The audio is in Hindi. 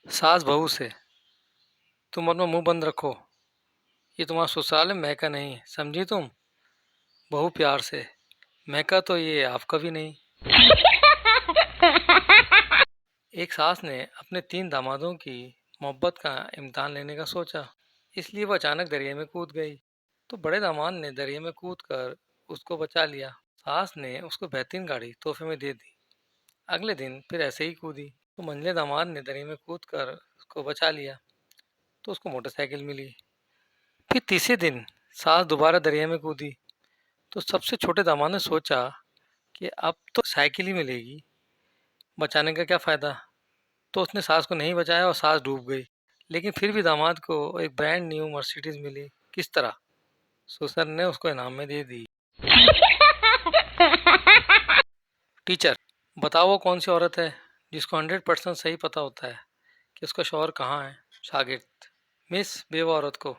सास बहू से, तुम अपना मुंह बंद रखो। ये तुम्हारा ससुराल है, महका नहीं, समझी तुम। बहू प्यार से, महका तो ये आपका भी नहीं। एक सास ने अपने 3 दामादों की मोहब्बत का इम्तिहान लेने का सोचा, इसलिए वो अचानक दरिया में कूद गई। तो बड़े दामाद ने दरिया में कूद कर उसको बचा लिया। सास ने उसको बेहतरीन गाड़ी तोहफे में दे दी। अगले दिन फिर ऐसे ही कूदी, तो मंझले दामाद ने दरिया में कूद कर उसको बचा लिया, तो उसको मोटरसाइकिल मिली। फिर तीसरे दिन सास दोबारा दरिया में कूदी, तो सबसे छोटे दामाद ने सोचा कि अब तो साइकिल ही मिलेगी, बचाने का क्या फ़ायदा। तो उसने सास को नहीं बचाया और सास डूब गई। लेकिन फिर भी दामाद को एक ब्रांड न्यू मर्सिडीज मिली। किस तरह? ससुर ने उसको इनाम में दे दी। टीचर, बताओ वो कौन सी औरत है जिसको 100% सही पता होता है कि उसका शौहर कहाँ है? शागिर्द, मिस बेवा औरत को।